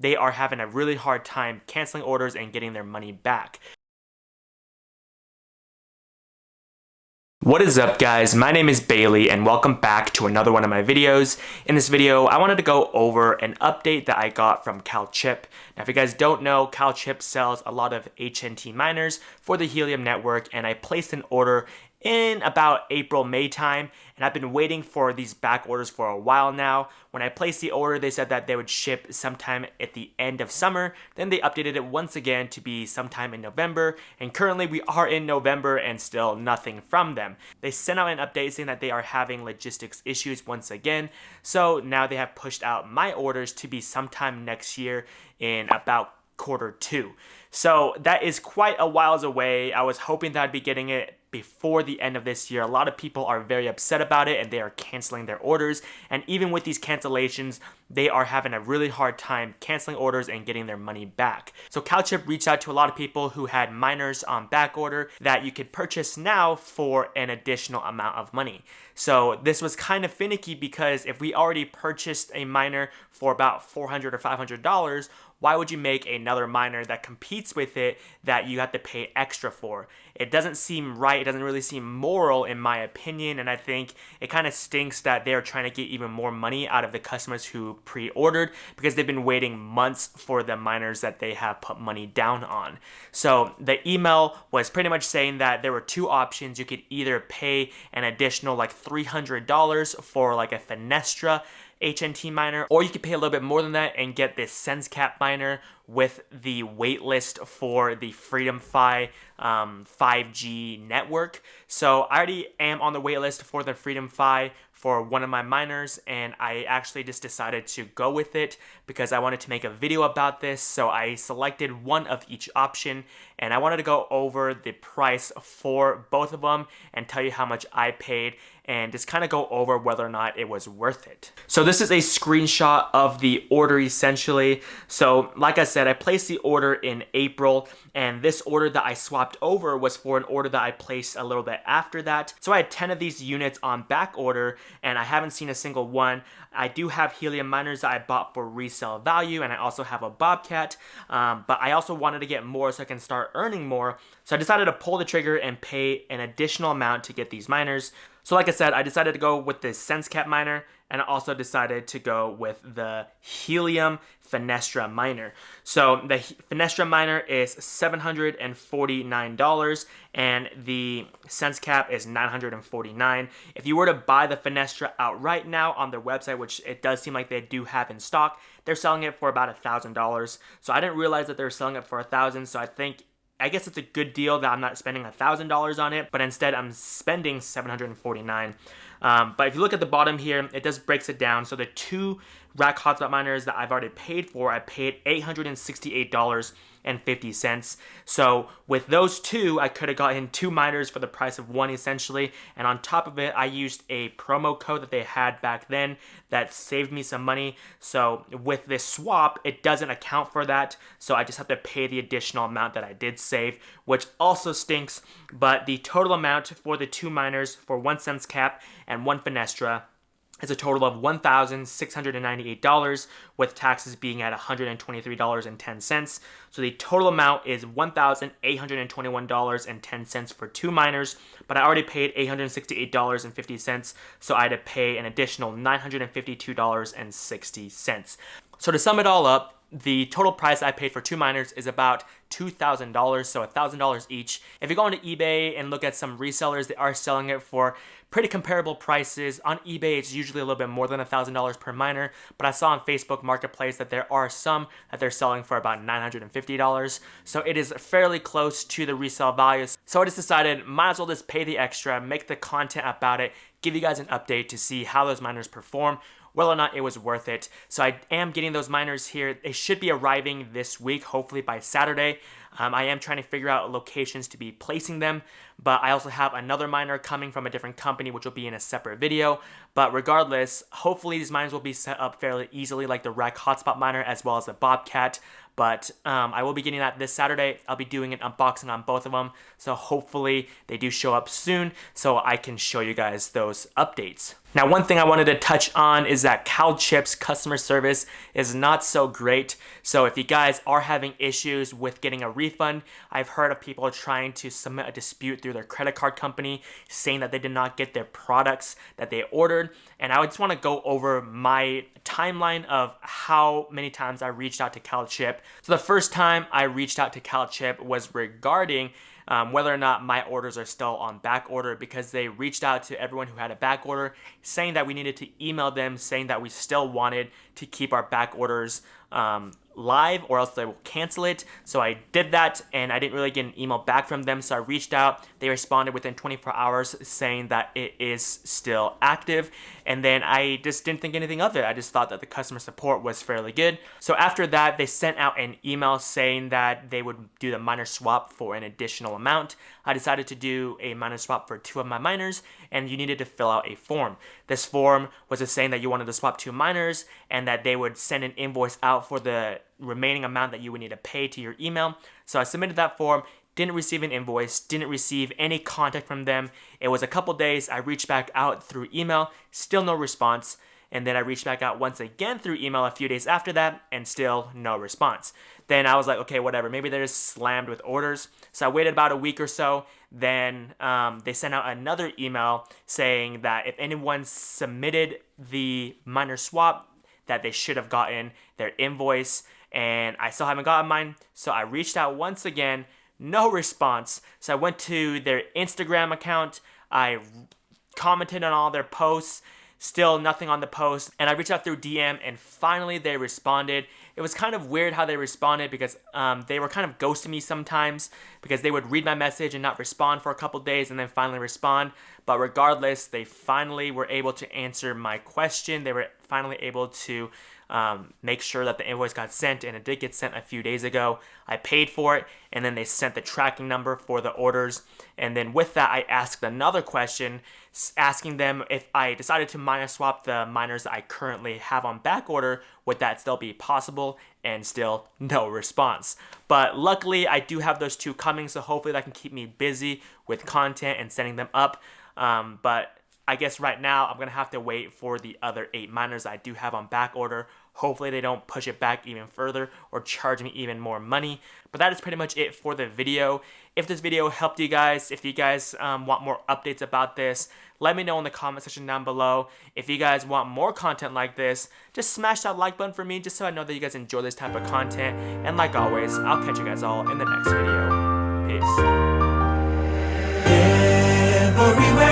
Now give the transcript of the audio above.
they are having a really hard time canceling orders and getting their money back. What is up, guys? My name is Bailey and welcome back to another one of my videos. In this video, I wanted to go over an update that I got from Calchip. Now, if you guys don't know, Calchip sells a lot of HNT miners for the Helium network, and I placed an order in about April-May time, and I've been waiting for these back orders for a while now. When I placed the order, they said that they would ship sometime at the end of summer. Then they updated it once again to be sometime in November, and currently we are in November and still nothing from them. They sent out an update saying that they are having logistics issues once again, so now they have pushed out my orders to be sometime next year in about Q2. So that is quite a whiles away. I was hoping that I'd be getting it before the end of this year. A lot of people are very upset about it and they are canceling their orders. And even with these cancellations, they are having a really hard time canceling orders and getting their money back. So Calchip reached out to a lot of people who had miners on back order that you could purchase now for an additional amount of money. So this was kind of finicky because if we already purchased a miner for about $400 or $500, why would you make another miner that competes with it that you have to pay extra for? It doesn't seem right. It doesn't really seem moral in my opinion, and I think it kind of stinks that they're trying to get even more money out of the customers who pre-ordered because they've been waiting months for the miners that they have put money down on. So the email was pretty much saying that there were two options. You could either pay an additional like $300 for like a Fenestra HNT miner, or you could pay a little bit more than that and get this SenseCap miner with the waitlist for the FreedomFi 5G network. So I already am on the waitlist for the FreedomFi for one of my miners, and I actually just decided to go with it because I wanted to make a video about this. So I selected one of each option, and I wanted to go over the price for both of them and tell you how much I paid and just kind of go over whether or not it was worth it. So this is a screenshot of the order essentially. So like I said, I placed the order in April, and this order that I swapped over was for an order that I placed a little bit after that. So I had 10 of these units on back order, and I haven't seen a single one. I do have helium miners that I bought for resale value, and I also have a Bobcat, but I also wanted to get more so I can start earning more. So I decided to pull the trigger and pay an additional amount to get these miners. So like I said, I decided to go with the SenseCap miner, and I also decided to go with the Helium Fenestra miner. So the Fenestra miner is $749 and the SenseCap is $949. If you were to buy the Fenestra outright now on their website, which it does seem like they do have in stock, they're selling it for about $1,000. So I didn't realize that they're selling it for $1,000, so I guess it's a good deal that I'm not spending $1,000 on it, but instead I'm spending $749. But if you look at the bottom here, it just breaks it down. So the two rack hotspot miners that I've already paid for, I paid $868.50. So with those two, I could have gotten two miners for the price of one essentially. And on top of it, I used a promo code that they had back then that saved me some money. So with this swap, it doesn't account for that. So I just have to pay the additional amount that I did save, which also stinks. But the total amount for the two miners for one SenseCap and one Fenestra is a total of $1,698, with taxes being at $123.10. So the total amount is $1,821.10 for two miners, but I already paid $868.50, so I had to pay an additional $952.60. So to sum it all up, the total price I paid for two miners is about $2,000, so $1,000 each. If you go onto eBay and look at some resellers, they are selling it for pretty comparable prices. On eBay, it's usually a little bit more than $1,000 per miner, but I saw on Facebook Marketplace that there are some that they're selling for about $950. So it is fairly close to the resale value. So I just decided, might as well just pay the extra, make the content about it, give you guys an update to see how those miners perform, whether or not it was worth it. So I am getting those miners here. They should be arriving this week, hopefully by Saturday. I am trying to figure out locations to be placing them, but I also have another miner coming from a different company, which will be in a separate video. But regardless, hopefully these miners will be set up fairly easily, like the Rack Hotspot miner as well as the Bobcat. But I will be getting that this Saturday. I'll be doing an unboxing on both of them, so hopefully they do show up soon so I can show you guys those updates. Now, one thing I wanted to touch on is that Calchip's customer service is not so great. So if you guys are having issues with getting a refund, I've heard of people trying to submit a dispute through their credit card company, saying that they did not get their products that they ordered. And I just want to go over my timeline of how many times I reached out to Calchip. So the first time I reached out to Calchip was regarding whether or not my orders are still on back order, because they reached out to everyone who had a back order saying that we needed to email them saying that we still wanted to keep our back orders live or else they will cancel it. So I did that and I didn't really get an email back from them, so I reached out. They responded within 24 hours saying that it is still active, and then I just didn't think anything of it. I just thought that the customer support was fairly good. So after that, they sent out an email saying that they would do the miner swap for an additional amount. I decided to do a miner swap for 2 of my miners, and you needed to fill out a form. This form was just saying that you wanted to swap 2 miners and that they would send an invoice out for the remaining amount that you would need to pay to your email. So I submitted that form, didn't receive an invoice, didn't receive any contact from them. It was a couple days. I reached back out through email, still no response. And then I reached back out once again through email a few days after that, and still no response. Then I was like, okay, whatever, maybe they're just slammed with orders. So I waited about a week or so. Then they sent out another email saying that if anyone submitted the miner swap, that they should have gotten their invoice, and I still haven't gotten mine. So I reached out once again, no response. So I went to their Instagram account, I commented on all their posts, still nothing on the post, and I reached out through DM, and finally they responded. It was kind of weird how they responded, because they were kind of ghosting me sometimes, because they would read my message and not respond for a couple days and then finally respond. But regardless, they finally were able to answer my question. They were finally able to make sure that the invoice got sent, and it did get sent a few days ago. I paid for it, and then they sent the tracking number for the orders. And then with that, I asked another question, asking them if I decided to miner swap the miners that I currently have on back order, would that still be possible? And still no response. But luckily, I do have those 2 coming, so hopefully that can keep me busy with content and setting them up. But I guess right now I'm gonna have to wait for the other 8 miners I do have on back order. Hopefully they don't push it back even further or charge me even more money. But that is pretty much it for the video. If this video helped you guys, if you guys want more updates about this, let me know in the comment section down below. If you guys want more content like this, just smash that like button for me, just so I know that you guys enjoy this type of content. And like always, I'll catch you guys all in the next video. Peace. Everywhere